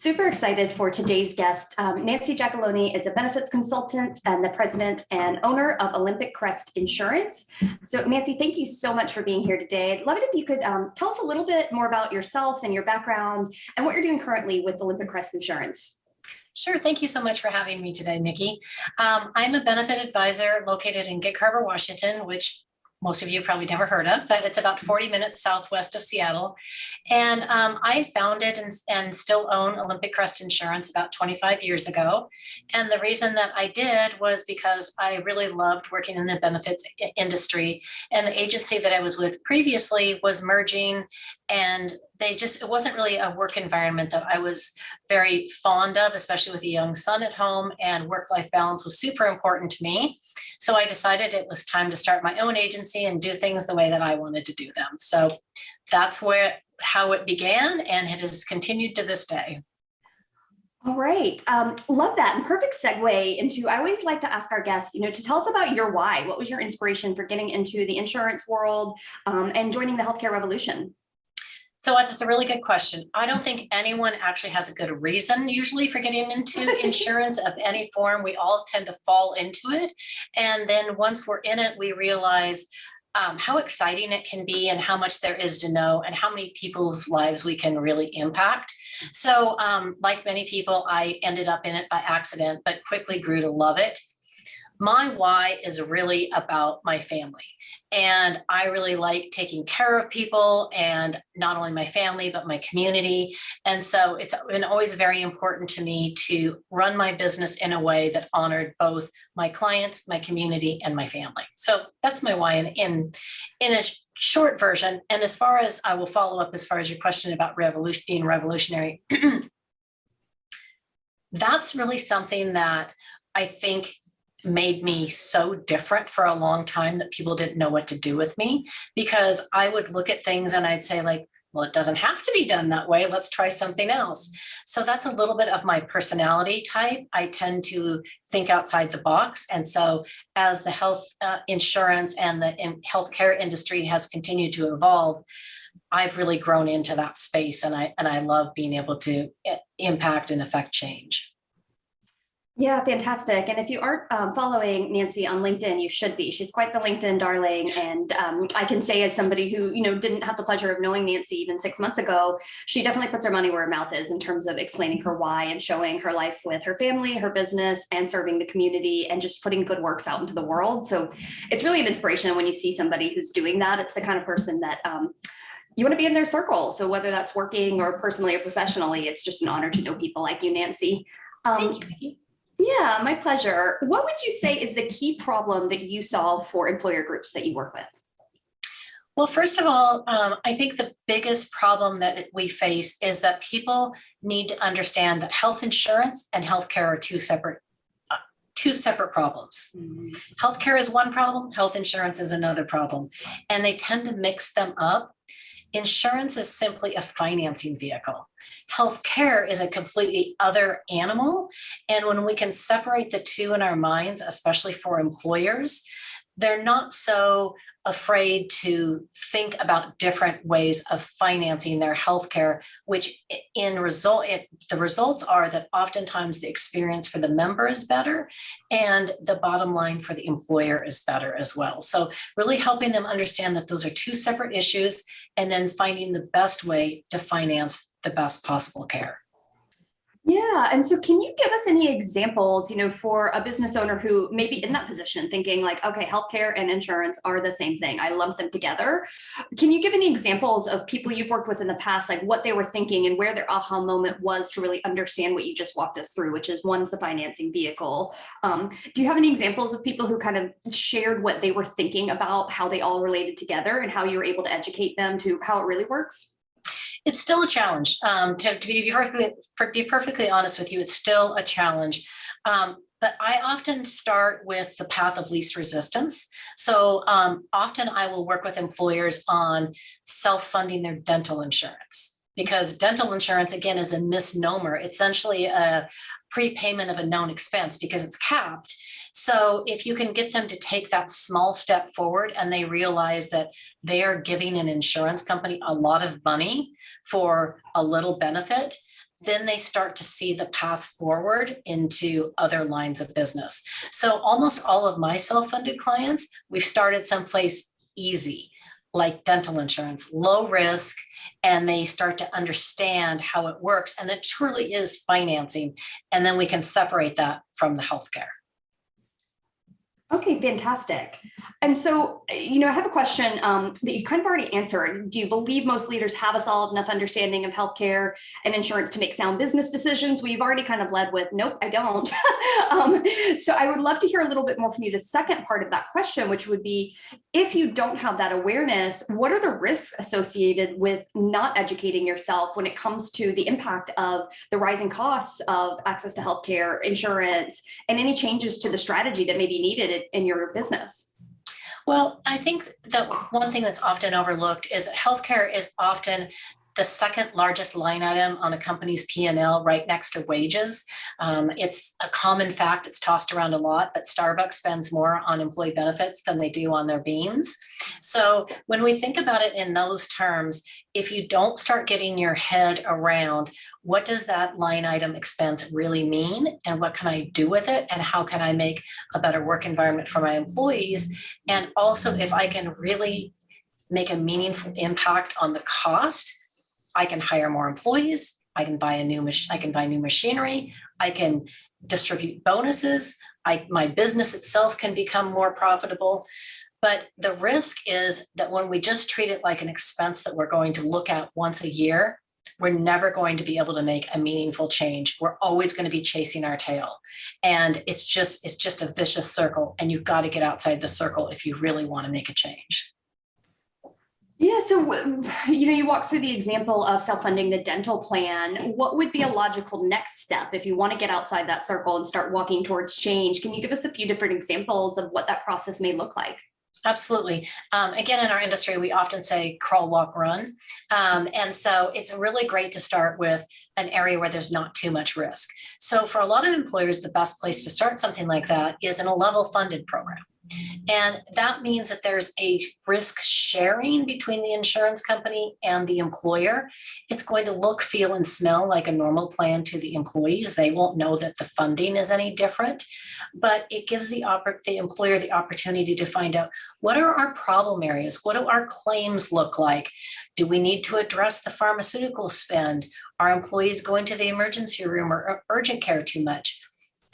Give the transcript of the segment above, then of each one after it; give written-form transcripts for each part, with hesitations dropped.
Super excited for today's guest. Nancy Giacalone is a benefits consultant and the president and owner of Olympic Crest Insurance. So Nancy, thank you so much for being here today. I'd love it if you could tell us a little bit more about yourself and your background and what you're doing currently with Olympic Crest Insurance. Sure. Thank you so much for having me today, Nikki. I'm a benefit advisor located in Gig Harbor, Washington, which most of you probably never heard of, but it's about 40 minutes southwest of Seattle. And I founded and still own Olympic Crest Insurance about 25 years ago. And the reason that I did was because I really loved working in the benefits industry. And the agency that I was with previously was merging, and it wasn't really a work environment that I was very fond of, especially with a young son at home, and work-life balance was super important to me. So I decided it was time to start my own agency and do things the way that I wanted to do them. So that's how it began, and it has continued to this day. All right. Love that. And perfect segue into, I always like to ask our guests, to tell us about your why. What was your inspiration for getting into the insurance world and joining the healthcare revolution? So that's a really good question. I don't think anyone actually has a good reason usually for getting into insurance of any form. We all tend to fall into it. And then once we're in it, we realize how exciting it can be and how much there is to know and how many people's lives we can really impact. So like many people, I ended up in it by accident, but quickly grew to love it. My why is really about my family. And I really like taking care of people, and not only my family, but my community. And so it's been always very important to me to run my business in a way that honored both my clients, my community, and my family. So that's my why in a short version. And as far as I will follow up, as far as your question about being revolutionary, that's really something that I think made me so different for a long time that people didn't know what to do with me, because I would look at things and I'd say like, well, it doesn't have to be done that way. Let's try something else. So that's a little bit of my personality type. I tend to think outside the box. And so as the health insurance and the healthcare industry has continued to evolve, I've really grown into that space, and I love being able to impact and affect change. Yeah, fantastic. And if you aren't following Nancy on LinkedIn, you should be. She's quite the LinkedIn darling. And I can say, as somebody who, didn't have the pleasure of knowing Nancy even 6 months ago, she definitely puts her money where her mouth is in terms of explaining her why and showing her life with her family, her business, and serving the community, and just putting good works out into the world. So it's really an inspiration when you see somebody who's doing that. It's the kind of person that you want to be in their circle. So whether that's working or personally or professionally, it's just an honor to know people like you, Nancy. Thank you, Nikki. Yeah, my pleasure. What would you say is the key problem that you solve for employer groups that you work with? Well, first of all, I think the biggest problem that we face is that people need to understand that health insurance and healthcare are two separate problems. Healthcare is one problem, health insurance is another problem, and they tend to mix them up. Insurance is simply a financing vehicle. Healthcare is a completely other animal. And when we can separate the two in our minds, especially for employers, they're not so afraid to think about different ways of financing their healthcare, which the results are that oftentimes the experience for the member is better and the bottom line for the employer is better as well. So really helping them understand that those are two separate issues, and then finding the best way to finance the best possible care. Yeah. And so can you give us any examples, for a business owner who may be in that position thinking like, okay, healthcare and insurance are the same thing, I lump them together. Can you give any examples of people you've worked with in the past, like what they were thinking and where their aha moment was to really understand what you just walked us through, which is one's the financing vehicle. Do you have any examples of people who kind of shared what they were thinking about how they all related together and how you were able to educate them to how it really works? It's still a challenge. To be perfectly honest with you, it's still a challenge. But I often start with the path of least resistance. So often I will work with employers on self-funding their dental insurance, because dental insurance, again, is a misnomer. It's essentially a prepayment of a known expense because it's capped. So if you can get them to take that small step forward and they realize that they are giving an insurance company a lot of money for a little benefit, then they start to see the path forward into other lines of business. So almost all of my self-funded clients, we've started someplace easy, like dental insurance, low risk, and they start to understand how it works. And it truly is financing. And then we can separate that from the healthcare. Okay, fantastic. And so, I have a question that you've kind of already answered. Do you believe most leaders have a solid enough understanding of healthcare and insurance to make sound business decisions? We've already kind of led with, nope, I don't. So I would love to hear a little bit more from you. The second part of that question, which would be, if you don't have that awareness, what are the risks associated with not educating yourself when it comes to the impact of the rising costs of access to healthcare, insurance, and any changes to the strategy that may be needed in your business? Well, I think that one thing that's often overlooked is healthcare is often the second largest line item on a company's P&L, right next to wages. It's a common fact, it's tossed around a lot, but Starbucks spends more on employee benefits than they do on their beans. So when we think about it in those terms, if you don't start getting your head around what does that line item expense really mean, and what can I do with it, and how can I make a better work environment for my employees, and also if I can really make a meaningful impact on the cost, I can hire more employees, I can buy new machinery, I can distribute bonuses, my business itself can become more profitable. But the risk is that when we just treat it like an expense that we're going to look at once a year, we're never going to be able to make a meaningful change. We're always going to be chasing our tail. And it's just a vicious circle, and you've got to get outside the circle if you really want to make a change. Yeah, so you walk through the example of self-funding the dental plan. What would be a logical next step if you want to get outside that circle and start walking towards change? Can you give us a few different examples of what that process may look like? Absolutely. Again, in our industry, we often say crawl, walk, run. And so it's really great to start with an area where there's not too much risk. So for a lot of employers, the best place to start something like that is in a level funded program. And that means that there's a risk sharing between the insurance company and the employer. It's going to look, feel, and smell like a normal plan to the employees. They won't know that the funding is any different, but it gives the employer the opportunity to find out, what are our problem areas? What do our claims look like? Do we need to address the pharmaceutical spend? Are employees going to the emergency room or urgent care too much?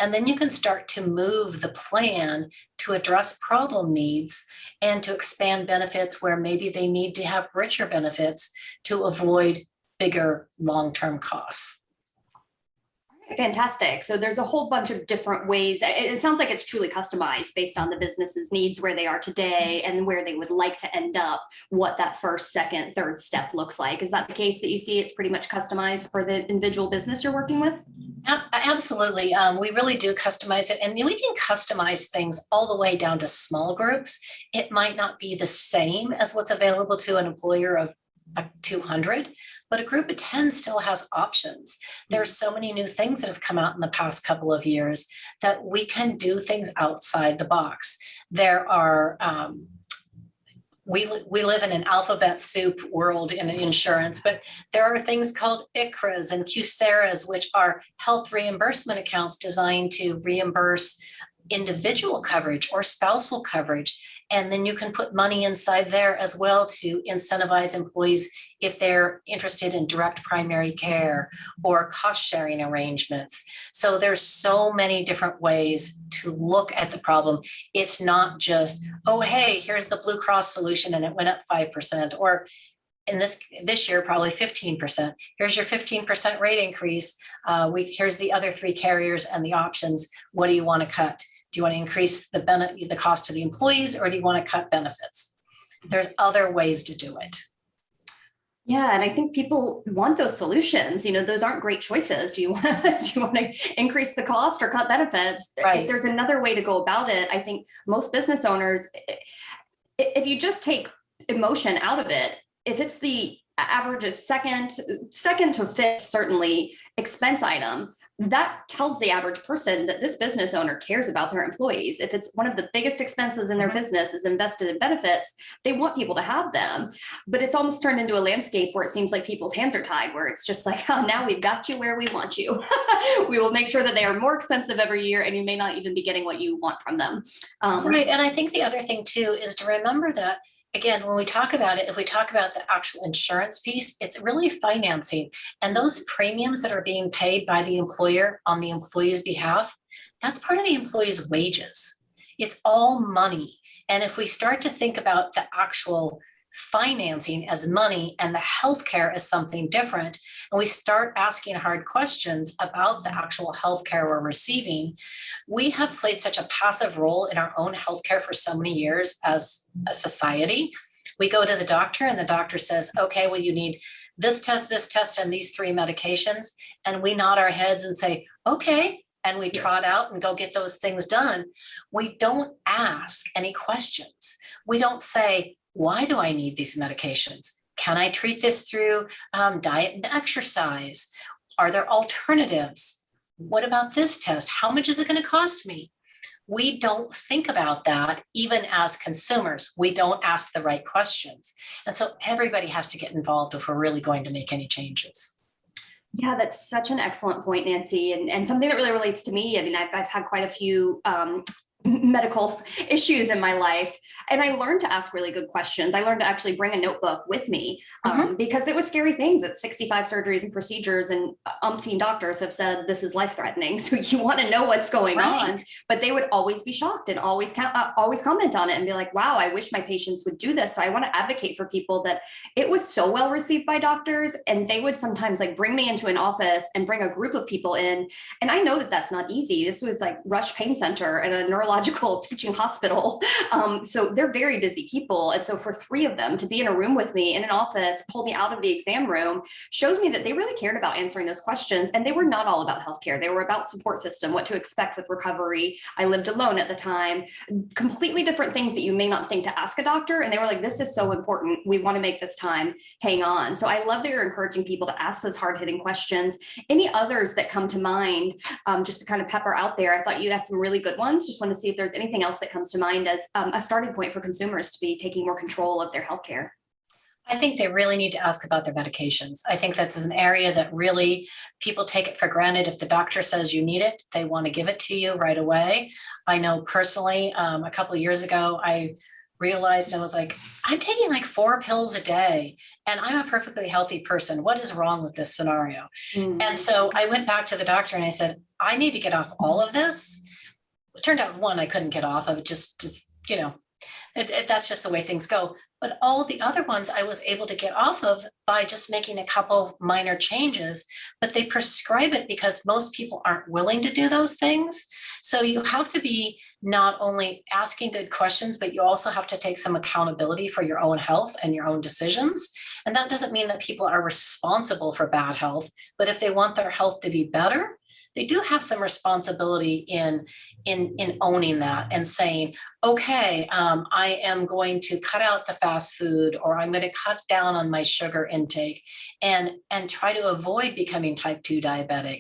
And then you can start to move the plan to address problem needs and to expand benefits where maybe they need to have richer benefits to avoid bigger long-term costs. Fantastic. So there's a whole bunch of different ways. It sounds like it's truly customized based on the business's needs, where they are today and where they would like to end up, what that first, second, third step looks like. Is that the case that you see? It's pretty much customized for the individual business you're working with? Absolutely. We really do customize it. And we can customize things all the way down to small groups. It might not be the same as what's available to an employer of 200, but a group of 10 still has options. There's so many new things that have come out in the past couple of years that we can do things outside the box. There are we live in an alphabet soup world in insurance, but there are things called ICRAs and QSERAs, which are health reimbursement accounts designed to reimburse individual coverage or spousal coverage. And then you can put money inside there as well to incentivize employees if they're interested in direct primary care or cost sharing arrangements. So there's so many different ways to look at the problem. It's not just, oh, hey, here's the Blue Cross solution and it went up 5%, or in this year, probably 15%. Here's your 15% rate increase. Here's the other three carriers and the options. What do you want to cut? Do you want to increase the cost to the employees, or do you want to cut benefits? There's other ways to do it. Yeah, and I think people want those solutions. Those aren't great choices. Do you want to increase the cost or cut benefits? Right. If there's another way to go about it, I think most business owners, if you just take emotion out of it, if it's the average of second to fifth, certainly expense item, that tells the average person that this business owner cares about their employees. If it's one of the biggest expenses in their business is invested in benefits, they want people to have them. But it's almost turned into a landscape where it seems like people's hands are tied, where it's just like, oh, now we've got you where we want you. We will make sure that they are more expensive every year, and you may not even be getting what you want from them. Right. And I think the other thing too is to remember that, again, when we talk about it, if we talk about the actual insurance piece, it's really financing. And those premiums that are being paid by the employer on the employee's behalf, that's part of the employee's wages. It's all money. And if we start to think about the actual financing as money and the healthcare as something different, and we start asking hard questions about the actual healthcare we're receiving, we have played such a passive role in our own healthcare for so many years as a society. We go to the doctor and the doctor says, okay, well, you need this test, and these 3 medications. And we nod our heads and say, okay, and we trot out and go get those things done. We don't ask any questions. We don't say, why do I need these medications? Can I treat this through diet and exercise? Are there alternatives? What about this test? How much is it going to cost me? We don't think about that even as consumers. We don't ask the right questions. And so everybody has to get involved if we're really going to make any changes. Yeah, that's such an excellent point, Nancy, and something that really relates to me. I mean, I've had quite a few medical issues in my life, and I learned to ask really good questions. I learned to actually bring a notebook with me because it was scary things. At 65 surgeries and procedures, and umpteen doctors have said this is life-threatening. So you want to know what's going on, but they would always be shocked and always comment on it and be like, wow, I wish my patients would do this. So I want to advocate for people that it was so well received by doctors, and they would sometimes like bring me into an office and bring a group of people in. And I know that that's not easy. This was like Rush Pain Center and a neurological teaching hospital. So they're very busy people. And so for 3 of them to be in a room with me in an office, pull me out of the exam room, shows me that they really cared about answering those questions. And they were not all about healthcare. They were about support system, what to expect with recovery. I lived alone at the time, completely different things that you may not think to ask a doctor. And they were like, this is so important. We want to make this time hang on. So I love that you're encouraging people to ask those hard-hitting questions. Any others that come to mind, just to kind of pepper out there? I thought you asked some really good ones. Just want to see if there's anything else that comes to mind as a starting point for consumers to be taking more control of their healthcare. I think they really need to ask about their medications. I think that's an area that really people take it for granted. If the doctor says you need it, they want to give it to you right away. I know personally, a couple of years ago, I realized I was like, I'm taking like 4 pills a day and I'm a perfectly healthy person. What is wrong with this scenario? And so I went back to the doctor and I said, I need to get off all of this. It turned out, one, I couldn't get off of it, just you know, that's just the way things go. But all the other ones I was able to get off of by just making a couple minor changes, but they prescribe it because most people aren't willing to do those things. So you have to be not only asking good questions, but you also have to take some accountability for your own health and your own decisions. And that doesn't mean that people are responsible for bad health, but if they want their health to be better, they do have some responsibility in owning that and saying, okay, I am going to cut out the fast food, or I'm going to cut down on my sugar intake and try to avoid becoming type 2 diabetic.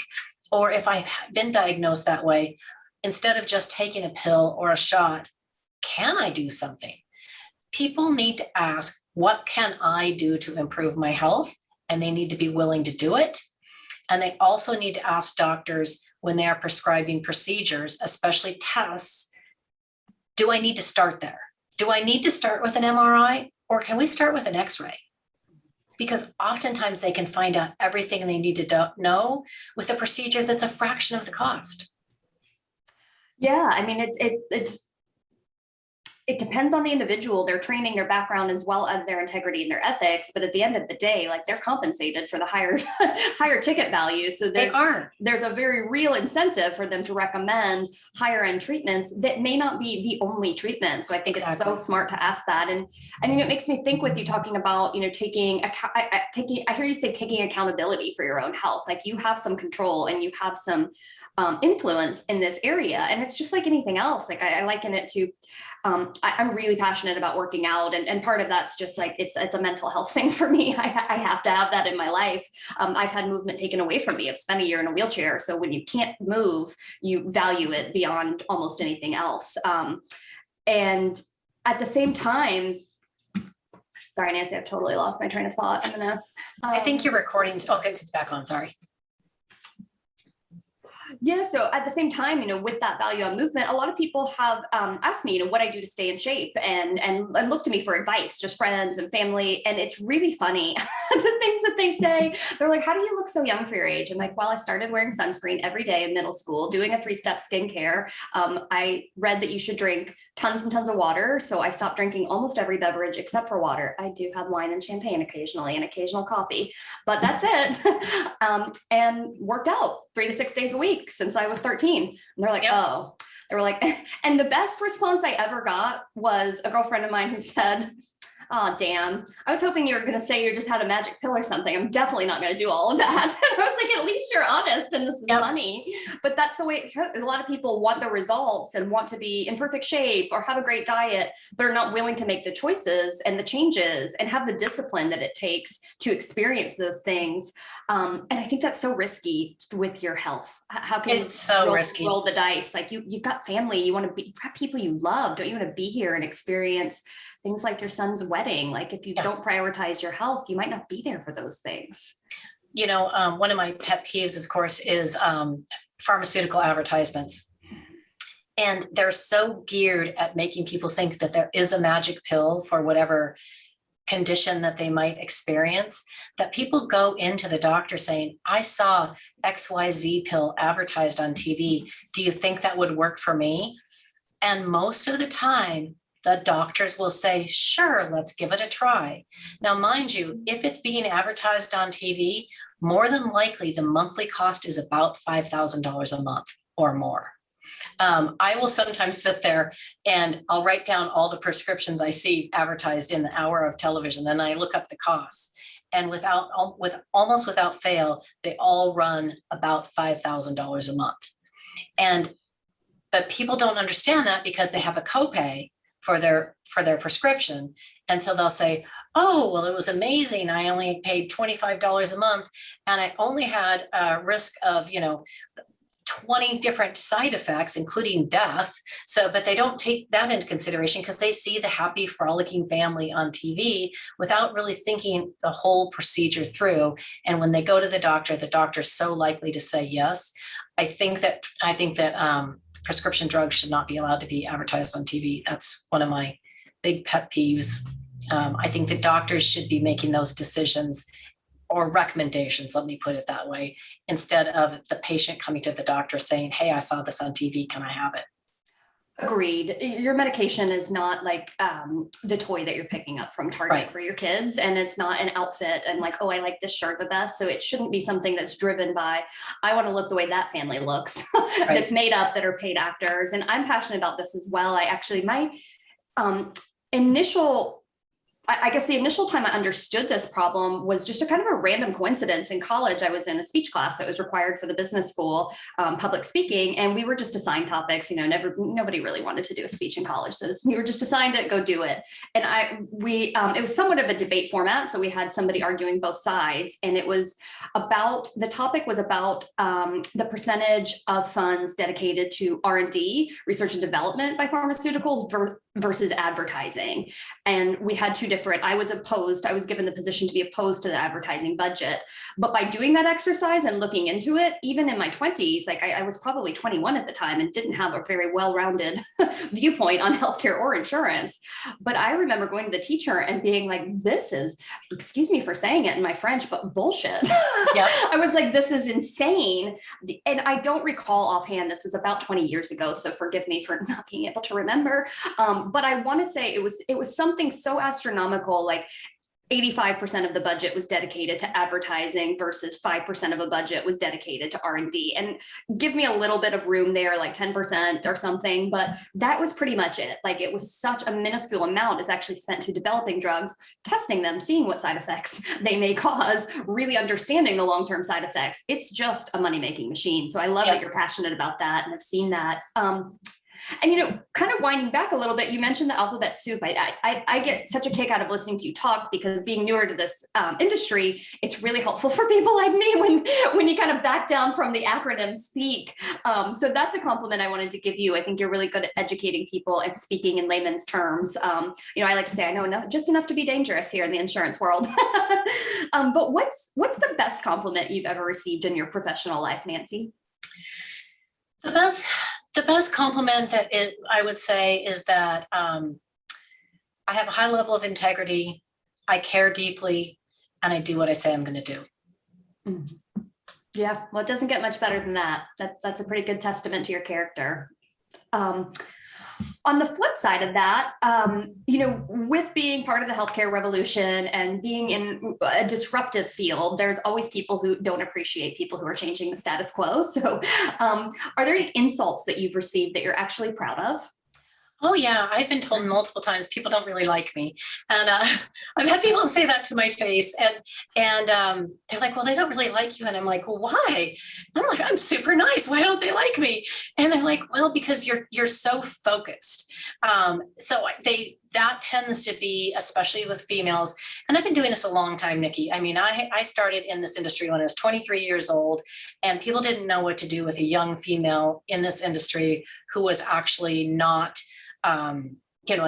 Or if I've been diagnosed that way, instead of just taking a pill or a shot, can I do something? People need to ask, what can I do to improve my health? And they need to be willing to do it. And they also need to ask doctors when they are prescribing procedures, especially tests, do I need to start there? Do I need to start with an MRI, or can we start with an X-ray? Because oftentimes they can find out everything they need to know with a procedure that's a fraction of the cost. Yeah, I mean, it depends on the individual, their training, their background, as well as their integrity and their ethics. But at the end of the day, like, they're compensated for the higher ticket value. So there's a very real incentive for them to recommend higher end treatments that may not be the only treatment. So I think it's so smart to ask that. And I mean, it makes me think with you talking about, I hear you say taking accountability for your own health. Like, you have some control and you have some influence in this area. And it's just like anything else. Like, I liken it to I'm really passionate about working out, and part of that's just like it's a mental health thing for me. I have to have that in my life. I've had movement taken away from me. I've spent a year in a wheelchair, so when you can't move, you value it beyond almost anything else. And at the same time, sorry, Nancy, I've totally lost my train of thought. I'm gonna. I think your recording's okay. It's back on. Sorry. Yeah. So at the same time, with that value on movement, a lot of people have asked me, what I do to stay in shape and look to me for advice, just friends and family. And it's really funny, the things that they say. They're like, how do you look so young for your age? I'm like, well, I started wearing sunscreen every day in middle school, doing a 3-step skincare. I read that you should drink tons and tons of water. So I stopped drinking almost every beverage except for water. I do have wine and champagne occasionally and occasional coffee, but that's it. And worked out 3 to 6 days a week since I was 13. And they're like, oh, they were like, and the best response I ever got was a girlfriend of mine who said, oh, damn, I was hoping you were going to say you just had a magic pill or something. I'm definitely not going to do all of that. And I was like, at least you're honest and this is money. But that's the way a lot of people want the results and want to be in perfect shape or have a great diet, but are not willing to make the choices and the changes and have the discipline that it takes to experience those things. And I think that's so risky with your health. How can it's so risky. Roll the dice? Like you've got family, you've got people you love. Don't you want to be here and experience things like your son's wedding? Like if you don't prioritize your health, you might not be there for those things. One of my pet peeves, of course, is pharmaceutical advertisements. And they're so geared at making people think that there is a magic pill for whatever condition that they might experience, that people go into the doctor saying, I saw XYZ pill advertised on TV. Do you think that would work for me? And most of the time, the doctors will say, sure, let's give it a try. Now, mind you, if it's being advertised on TV, more than likely the monthly cost is about $5,000 a month or more. I will sometimes sit there and I'll write down all the prescriptions I see advertised in the hour of television, then I look up the costs. And almost without fail, they all run about $5,000 a month. But people don't understand that because they have a copay for their prescription. And so they'll say, oh, well, it was amazing. I only paid $25 a month and I only had a risk of, 20 different side effects, including death. But they don't take that into consideration because they see the happy, frolicking family on TV without really thinking the whole procedure through. And when they go to the doctor's so likely to say yes. I think that prescription drugs should not be allowed to be advertised on TV. That's one of my big pet peeves. I think that doctors should be making those decisions or recommendations, let me put it that way, instead of the patient coming to the doctor saying, hey, I saw this on TV, can I have it? Agreed. Your medication is not like the toy that you're picking up from Target for your kids. And it's not an outfit and like, oh, I like this shirt the best. So it shouldn't be something that's driven by, I want to look the way that family looks, that's made up, that are paid actors. And I'm passionate about this as well. My I guess the initial time I understood this problem was just a kind of a random coincidence. In college, I was in a speech class that was required for the business school, public speaking, and we were just assigned topics. Nobody really wanted to do a speech in college, so we were just assigned it, go do it. And it was somewhat of a debate format, so we had somebody arguing both sides, and the topic was about the percentage of funds dedicated to R&D, research and development by pharmaceuticals versus advertising. And we had two different, I was given the position to be opposed to the advertising budget. But by doing that exercise and looking into it, even in my 20s, like I was probably 21 at the time and didn't have a very well-rounded viewpoint on healthcare or insurance. But I remember going to the teacher and being like, this is, excuse me for saying it in my French, but bullshit. Yep. I was like, this is insane. And I don't recall offhand, this was about 20 years ago, so forgive me for not being able to remember. But I want to say it was something so astronomical, like 85% of the budget was dedicated to advertising versus 5% of a budget was dedicated to R&D. And give me a little bit of room there, like 10% or something, but that was pretty much it. Like it was such a minuscule amount is actually spent to developing drugs, testing them, seeing what side effects they may cause, really understanding the long-term side effects. It's just a money-making machine. So I love that you're passionate about that and have seen that. And, kind of winding back a little bit, you mentioned the alphabet soup. I get such a kick out of listening to you talk, because being newer to this industry, it's really helpful for people like me when you kind of back down from the acronym speak. So that's a compliment I wanted to give you. I think you're really good at educating people and speaking in layman's terms. I like to say I know just enough to be dangerous here in the insurance world. But what's the best compliment you've ever received in your professional life, Nancy? The best compliment I would say is that I have a high level of integrity, I care deeply, and I do what I say I'm going to do. Mm-hmm. Yeah, well, it doesn't get much better than that. That's a pretty good testament to your character. On the flip side of that, with being part of the healthcare revolution and being in a disruptive field, there's always people who don't appreciate people who are changing the status quo. So are there any insults that you've received that you're actually proud of? Oh yeah, I've been told multiple times people don't really like me, and I've had people say that to my face, and they're like, "Well, they don't really like you," and I'm like, "Well, why?" I'm like, "I'm super nice. Why don't they like me?" And they're like, "Well, because you're so focused." That tends to be, especially with females, and I've been doing this a long time, Nikki. I mean, I started in this industry when I was 23 years old, and people didn't know what to do with a young female in this industry who was actually not an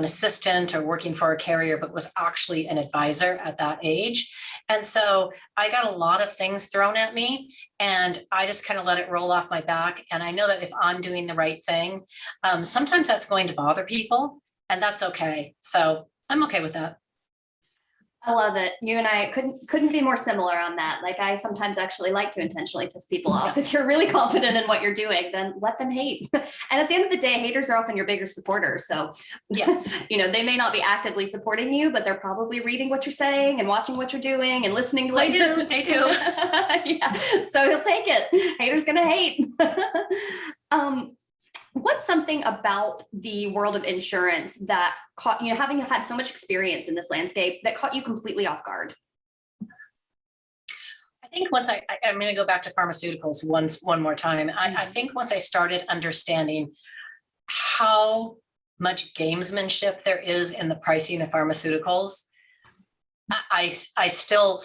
assistant or working for a carrier, but was actually an advisor at that age. And so I got a lot of things thrown at me, and I just kind of let it roll off my back. And I know that if I'm doing the right thing, sometimes that's going to bother people, and that's okay. So I'm okay with that. I love it. You and I couldn't be more similar on that. Like, I sometimes actually like to intentionally piss people off. If you're really confident in what you're doing, then let them hate. And at the end of the day, haters are often your biggest supporters. So yes, they may not be actively supporting you, but they're probably reading what you're saying and watching what you're doing and listening to what they do. Yeah. So he'll take it. Haters gonna hate. What's something about the world of insurance that caught, having had so much experience in this landscape, that caught you completely off guard? I think once I'm going to go back to pharmaceuticals one more time. I think once I started understanding how much gamesmanship there is in the pricing of pharmaceuticals, I still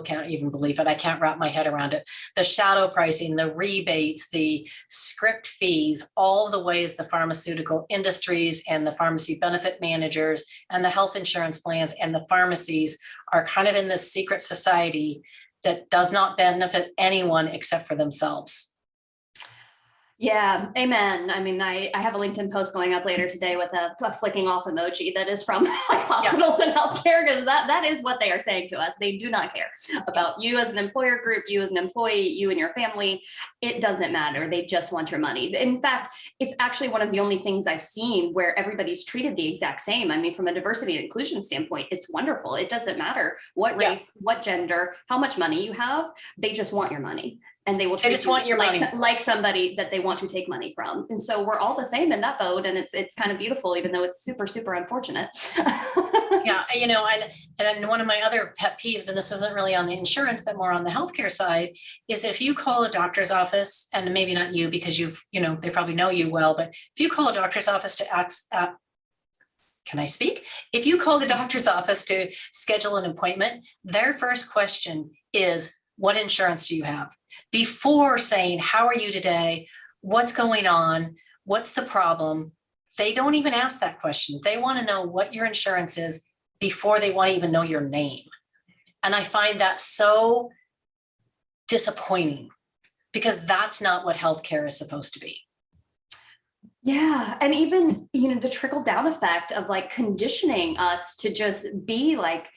can't even believe it. I can't wrap my head around it. The shadow pricing, the rebates, the script fees, all the ways the pharmaceutical industries and the pharmacy benefit managers and the health insurance plans and the pharmacies are kind of in this secret society that does not benefit anyone except for themselves. Yeah, amen. I mean, I have a LinkedIn post going up later today with a flicking off emoji that is from hospitals and healthcare, because that is what they are saying to us. They do not care about you as an employer group, you as an employee, you and your family. It doesn't matter. They just want your money. In fact, it's actually one of the only things I've seen where everybody's treated the exact same. I mean, from a diversity and inclusion standpoint, it's wonderful. It doesn't matter what race, what gender, how much money you have. They just want your money. And they will treat you want your money like somebody that they want to take money from. And so we're all the same in that boat. And it's kind of beautiful, even though it's super, super unfortunate. Yeah, and one of my other pet peeves, and this isn't really on the insurance, but more on the healthcare side, is if you call a doctor's office, and maybe not you, because they probably know you well, but if you call a doctor's office to can I speak? If you call the doctor's office to schedule an appointment, their first question is, what insurance do you have? Before saying, how are you today? What's going on? What's the problem? They don't even ask that question. They want to know what your insurance is before they want to even know your name. And I find that so disappointing, because that's not what healthcare is supposed to be. Yeah. And even, the trickle down effect of like conditioning us to just be like,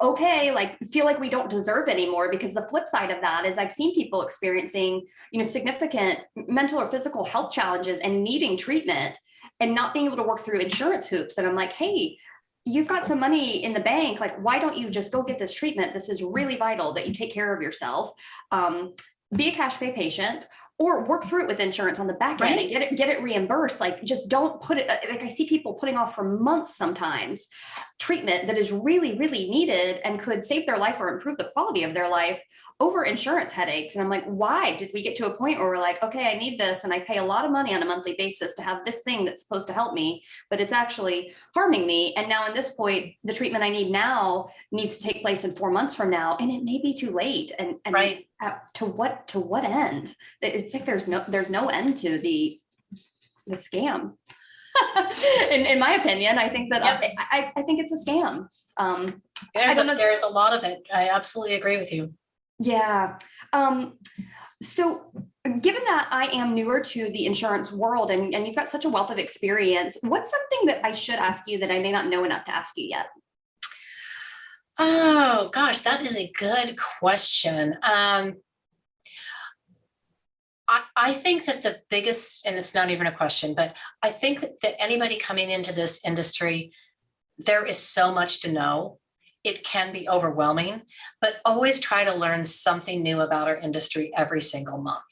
okay, like feel like we don't deserve anymore, because the flip side of that is I've seen people experiencing, significant mental or physical health challenges and needing treatment and not being able to work through insurance hoops. And I'm like, hey, you've got some money in the bank. Like, why don't you just go get this treatment? This is really vital that you take care of yourself. Be a cash pay patient, or work through it with insurance on the back end and get it reimbursed. Like, just don't put it, like I see people putting off for months sometimes treatment that is really, really needed and could save their life or improve the quality of their life over insurance headaches. And I'm like, why did we get to a point where we're like, okay, I need this and I pay a lot of money on a monthly basis to have this thing that's supposed to help me, but it's actually harming me. And now, in this point, the treatment I need now needs to take place in 4 months from now, and it may be too late. And Right. To what end? It's like there's no end to the scam. in my opinion, I think that I think it's a scam. There's a lot of it. I absolutely agree with you. Yeah. So given that I am newer to the insurance world and you've got such a wealth of experience, what's something that I should ask you that I may not know enough to ask you yet? Oh gosh, that is a good question. I think that the biggest, and it's not even a question, but I think that anybody coming into this industry, there is so much to know. It can be overwhelming, but always try to learn something new about our industry every single month.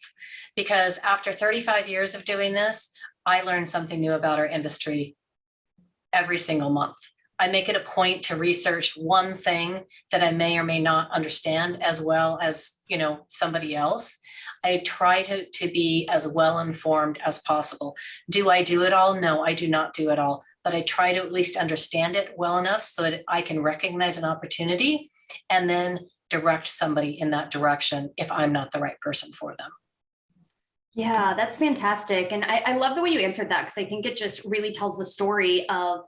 Because after 35 years of doing this, I learned something new about our industry every single month. I make it a point to research one thing that I may or may not understand as well as, somebody else. I try to be as well informed as possible. Do I do it all? No, I do not do it all, but I try to at least understand it well enough so that I can recognize an opportunity and then direct somebody in that direction if I'm not the right person for them. Yeah, that's fantastic. And I love the way you answered that, because I think it just really tells the story of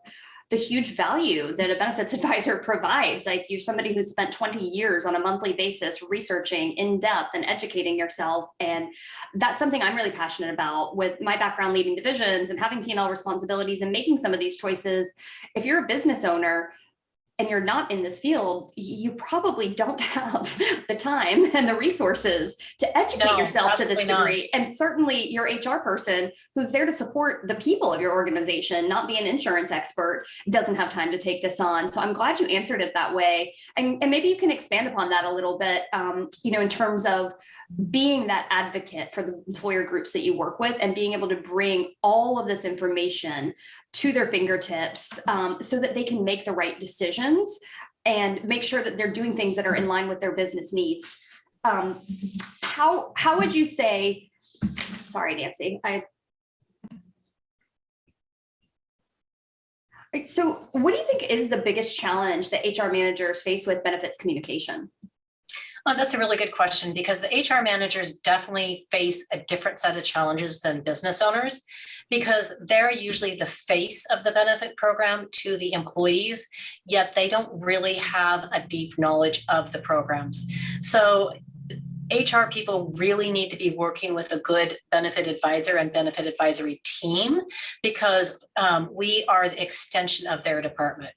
the huge value that a benefits advisor provides. Like, you're somebody who's spent 20 years on a monthly basis researching in depth and educating yourself. And that's something I'm really passionate about with my background leading divisions and having P&L responsibilities and making some of these choices. If you're a business owner and you're not in this field, you probably don't have the time and the resources to educate yourself to this degree. And certainly your HR person who's there to support the people of your organization, not be an insurance expert, doesn't have time to take this on. So I'm glad you answered it that way. And maybe you can expand upon that a little bit, in terms of being that advocate for the employer groups that you work with and being able to bring all of this information to their fingertips, so that they can make the right decisions and make sure that they're doing things that are in line with their business needs. How would you say, sorry, Nancy, so what do you think is the biggest challenge that HR managers face with benefits communication? That's a really good question, because the HR managers definitely face a different set of challenges than business owners, because they're usually the face of the benefit program to the employees, yet they don't really have a deep knowledge of the programs. So HR people really need to be working with a good benefit advisor and benefit advisory team, because we are the extension of their department.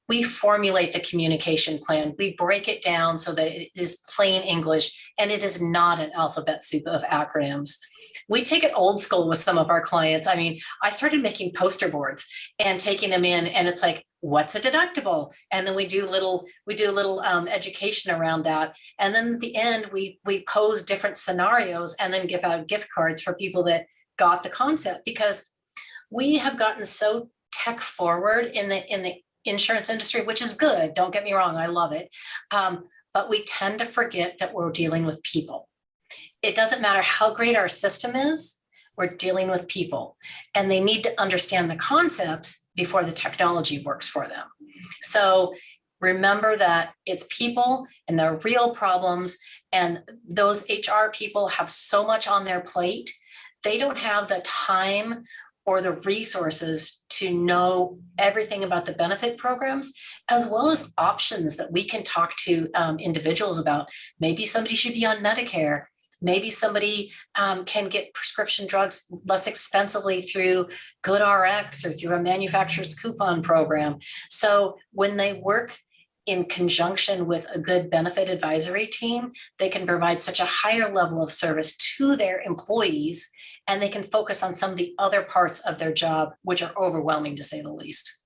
We formulate the communication plan. We break it down so that it is plain English and it is not an alphabet soup of acronyms. We take it old school with some of our clients. I mean, I started making poster boards and taking them in, and it's like, what's a deductible? And then we do a little education around that. And then at the end, we pose different scenarios and then give out gift cards for people that got the concept, because we have gotten so tech forward in the insurance industry, which is good. Don't get me wrong. I love it. But we tend to forget that we're dealing with people. It doesn't matter how great our system is, we're dealing with people, and they need to understand the concepts before the technology works for them. So remember that it's people and their real problems, and those HR people have so much on their plate. They don't have the time or the resources to know everything about the benefit programs, as well as options that we can talk to individuals about. Maybe somebody should be on Medicare. Maybe somebody can get prescription drugs less expensively through GoodRx or through a manufacturer's coupon program. So when they work in conjunction with a good benefit advisory team, they can provide such a higher level of service to their employees, and they can focus on some of the other parts of their job, which are overwhelming to say the least.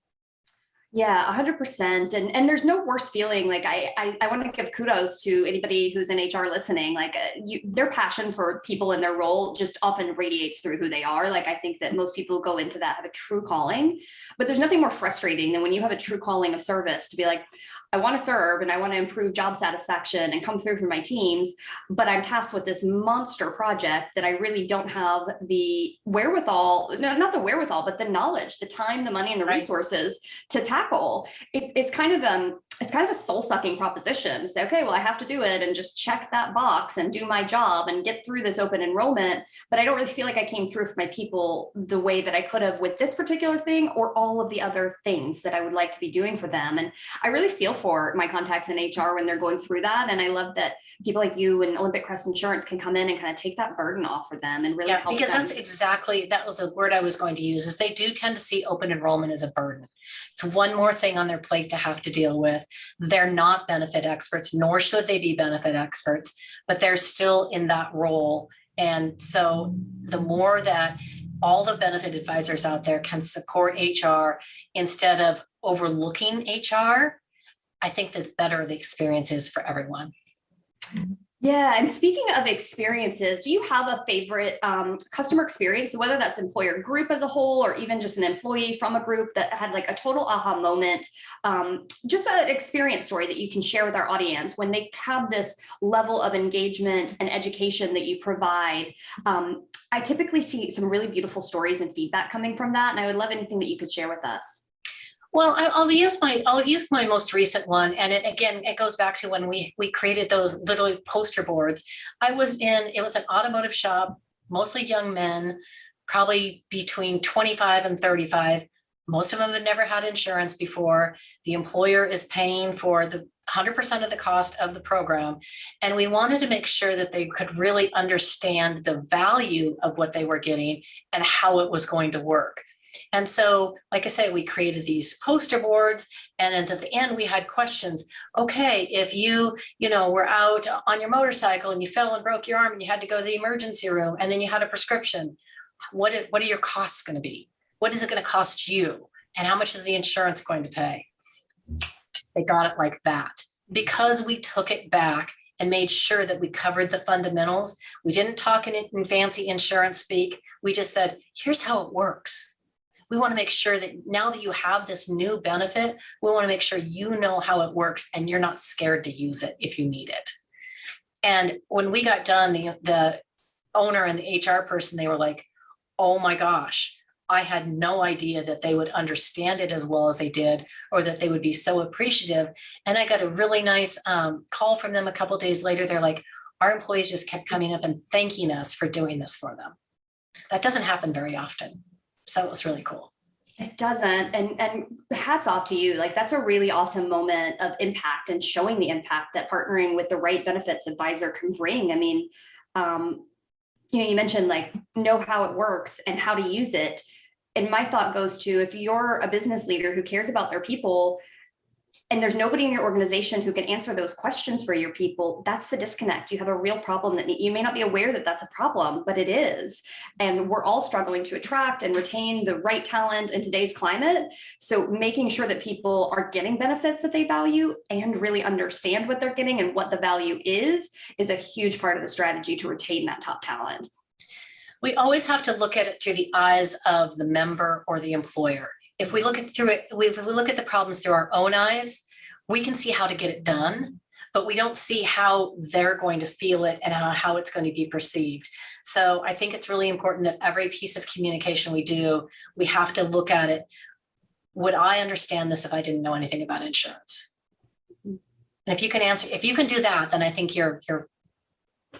Yeah, 100%. And there's no worse feeling. Like I want to give kudos to anybody who's in HR listening. Like their passion for people in their role just often radiates through who they are. Like I think that most people who go into that have a true calling, but there's nothing more frustrating than when you have a true calling of service to be like, I want to serve and I want to improve job satisfaction and come through for my teams, but I'm tasked with this monster project that I really don't have the wherewithal, no, not the wherewithal, but the knowledge, the time, the money, and the Right. resources to tackle. It's kind of a soul-sucking proposition. Say, okay, well, I have to do it and just check that box and do my job and get through this open enrollment. But I don't really feel like I came through for my people the way that I could have with this particular thing or all of the other things that I would like to be doing for them. And I really feel for my contacts in HR when they're going through that. And I love that people like you and Olympic Crest Insurance can come in and kind of take that burden off for them and really help because them. that's exactly, that was the word I was going to use, is they do tend to see open enrollment as a burden. It's one more thing on their plate to have to deal with. They're not benefit experts, nor should they be benefit experts, but they're still in that role. And so the more that all the benefit advisors out there can support HR instead of overlooking HR, I think the better the experience is for everyone. Yeah, and speaking of experiences, do you have a favorite customer experience, whether that's employer group as a whole or even just an employee from a group that had like a total aha moment, just an experience story that you can share with our audience when they have this level of engagement and education that you provide? I typically see some really beautiful stories and feedback coming from that, and I would love anything that you could share with us. Well, I'll use my most recent one, and it goes back to when we created those literally poster boards. It was an automotive shop, mostly young men, probably between 25 and 35. Most of them had never had insurance before. The employer is paying for the 100% of the cost of the program, and we wanted to make sure that they could really understand the value of what they were getting and how it was going to work. And so, like I say, we created these poster boards, and at the end we had questions. Okay, if you were out on your motorcycle and you fell and broke your arm and you had to go to the emergency room and then you had a prescription, what are your costs going to be? What is it going to cost you? And how much is the insurance going to pay? They got it like that because we took it back and made sure that we covered the fundamentals. We didn't talk in fancy insurance speak. We just said, here's how it works. We want to make sure that now that you have this new benefit, we want to make sure you know how it works and you're not scared to use it if you need it. And when we got done, the owner and the HR person, they were like, oh my gosh, I had no idea that they would understand it as well as they did, or that they would be so appreciative. And I got a really nice call from them a couple of days later. They're like, our employees just kept coming up and thanking us for doing this for them. That doesn't happen very often. So it was really cool. It doesn't. And hats off to you. Like that's a really awesome moment of impact and showing the impact that partnering with the right benefits advisor can bring. I mean, you mentioned like know how it works and how to use it. And my thought goes to, if you're a business leader who cares about their people and there's nobody in your organization who can answer those questions for your people, that's the disconnect. You have a real problem that you may not be aware that that's a problem, but it is. And we're all struggling to attract and retain the right talent in today's climate. So making sure that people are getting benefits that they value and really understand what they're getting and what the value is a huge part of the strategy to retain that top talent. We always have to look at it through the eyes of the member or the employer. If we look at the problems through our own eyes, we can see how to get it done, but we don't see how they're going to feel it and how it's going to be perceived. So I think it's really important that every piece of communication we do, we have to look at it. Would I understand this if I didn't know anything about insurance? And if you can do that, then I think you're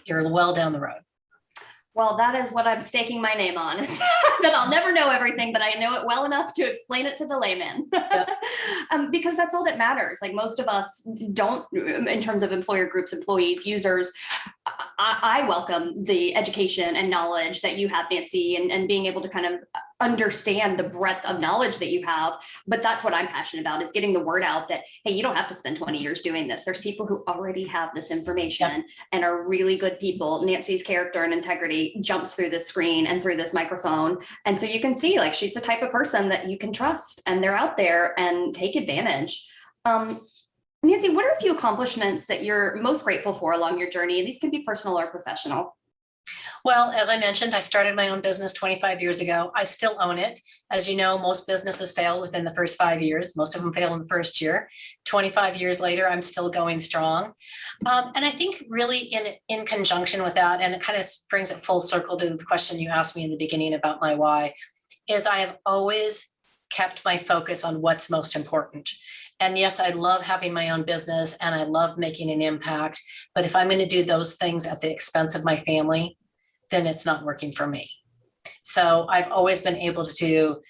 well down the road. Well, that is what I'm staking my name on, is that I'll never know everything, but I know it well enough to explain it to the layman. Yep. Because that's all that matters. Like most of us don't, in terms of employer groups, employees, users. I welcome the education and knowledge that you have, Nancy, and being able to kind of understand the breadth of knowledge that you have. But that's what I'm passionate about, is getting the word out that, hey, you don't have to spend 20 years doing this. There's people who already have this information and are really good people. Nancy's character and integrity jumps through the screen and through this microphone. And so you can see, like, she's the type of person that you can trust, and they're out there and take advantage. Nancy, what are a few accomplishments that you're most grateful for along your journey? And these can be personal or professional. Well, as I mentioned, I started my own business 25 years ago. I still own it. As you know, most businesses fail within the first 5 years. Most of them fail in the first year. 25 years later, I'm still going strong. And I think really in conjunction with that, and it kind of brings it full circle to the question you asked me in the beginning about my why, is I have always kept my focus on what's most important. And yes, I love having my own business and I love making an impact. But if I'm going to do those things at the expense of my family, then it's not working for me. So I've always been able to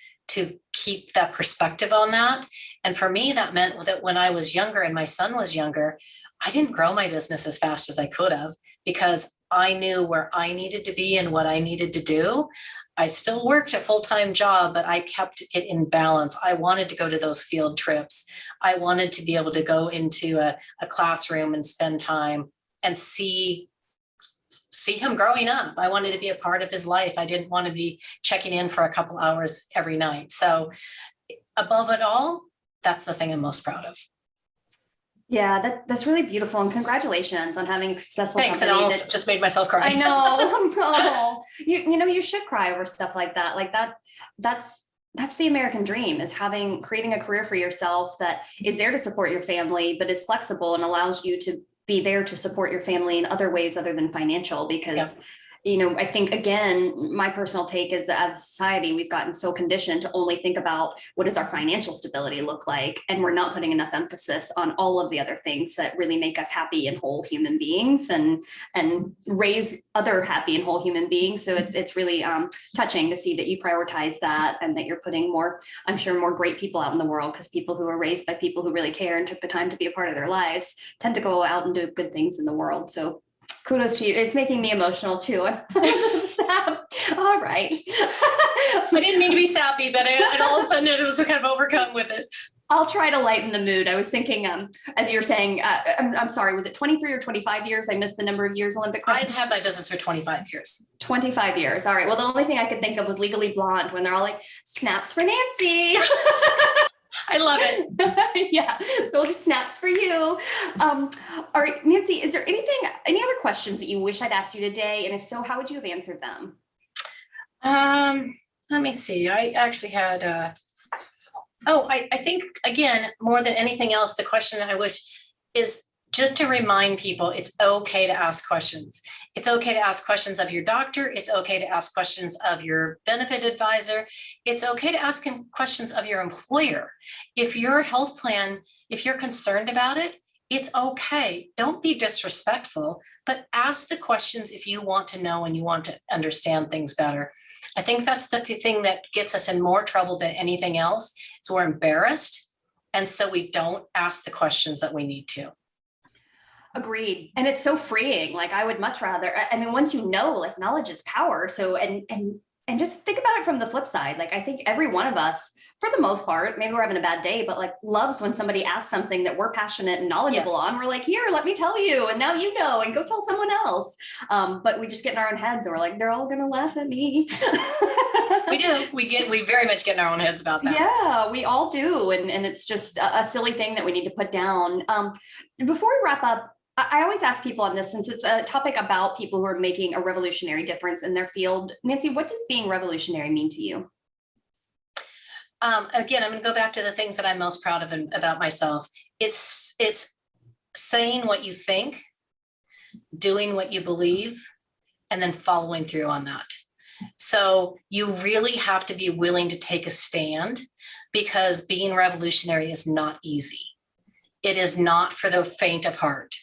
keep that perspective on that. And for me, that meant that when I was younger and my son was younger, I didn't grow my business as fast as I could have, because I knew where I needed to be and what I needed to do. I still worked a full-time job, but I kept it in balance. I wanted to go to those field trips. I wanted to be able to go into a classroom and spend time and see him growing up. I wanted to be a part of his life. I didn't want to be checking in for a couple hours every night. So above it all, that's the thing I'm most proud of. Yeah, that's really beautiful. And congratulations on having a successful Thanks. company. And I almost just made myself cry. I know. Oh, you know, you should cry over stuff like that. Like that's the American dream, is creating a career for yourself that is there to support your family, but is flexible and allows you to be there to support your family in other ways other than financial. Because you know, I think, again, my personal take is, as a society, we've gotten so conditioned to only think about what does our financial stability look like, and we're not putting enough emphasis on all of the other things that really make us happy and whole human beings, and raise other happy and whole human beings. So it's really touching to see that you prioritize that, and that you're putting more, I'm sure, more great people out in the world, because people who are raised by people who really care and took the time to be a part of their lives tend to go out and do good things in the world. So kudos to you. It's making me emotional too. I'm sad. All right. I didn't mean to be sappy, but all of a sudden it was kind of overcome with it. I'll try to lighten the mood. I was thinking, as you're saying, I'm sorry, was it 23 or 25 years? I missed the number of years Olympic Crest. I've had my business for 25 years. 25 years. All right. Well, the only thing I could think of was Legally Blonde, when they're all like, snaps for Nancy. I love it. Yeah. So snaps for you. All right, Nancy, is there any other questions that you wish I'd asked you today? And if so, how would you have answered them? Let me see. I actually had, I think, again, more than anything else, the question I wish is just to remind people it's okay to ask questions. It's okay to ask questions of your doctor. It's okay to ask questions of your benefit advisor. It's okay to ask questions of your employer. If your health plan, if you're concerned about it, it's okay. Don't be disrespectful, but ask the questions if you want to know and you want to understand things better. I think that's the thing that gets us in more trouble than anything else. So we're embarrassed, and so we don't ask the questions that we need to. Agreed. And it's so freeing. Like, I would much rather, I mean, once you know, like, knowledge is power. So, and just think about it from the flip side. Like, I think every one of us, for the most part, maybe we're having a bad day, but like, loves when somebody asks something that we're passionate and knowledgeable on. We're like, here, let me tell you. And now you know, and go tell someone else. But we just get in our own heads, and we're like, they're all going to laugh at me. We do. We very much get in our own heads about that. Yeah, we all do. And it's just a silly thing that we need to put down. Before we wrap up, I always ask people on this, since it's a topic about people who are making a revolutionary difference in their field. Nancy, what does being revolutionary mean to you? Again, I'm going to go back to the things that I'm most proud of about myself. It's saying what you think, doing what you believe, and then following through on that. So you really have to be willing to take a stand, because being revolutionary is not easy. It is not for the faint of heart.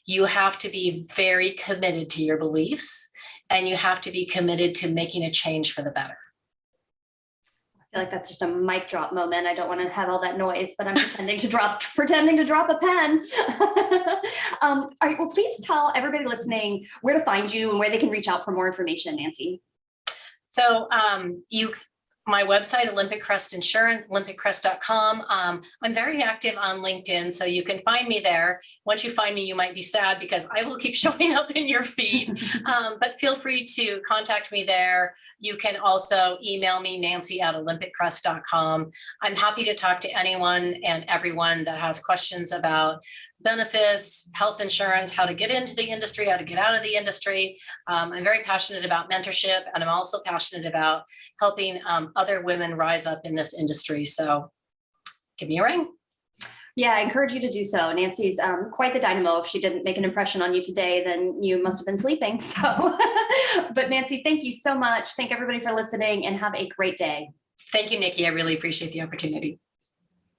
You have to be very committed to your beliefs, and you have to be committed to making a change for the better. I feel like that's just a mic drop moment. I don't want to have all that noise, but I'm pretending to drop a pen. All right, well, please tell everybody listening where to find you and where they can reach out for more information, Nancy. So My website, Olympic Crest Insurance, olympicrest.com. I'm very active on LinkedIn, so you can find me there. Once you find me, you might be sad because I will keep showing up in your feed, but feel free to contact me there. You can also email me, nancy@olympicrest.com. I'm happy to talk to anyone and everyone that has questions about benefits, health insurance, how to get into the industry, how to get out of the industry. I'm very passionate about mentorship, and I'm also passionate about helping other women rise up in this industry. So give me a ring. Yeah, I encourage you to do so. Nancy's quite the dynamo. If she didn't make an impression on you today, then you must have been sleeping. So, but Nancy, thank you so much. Thank everybody for listening and have a great day. Thank you, Nikki. I really appreciate the opportunity.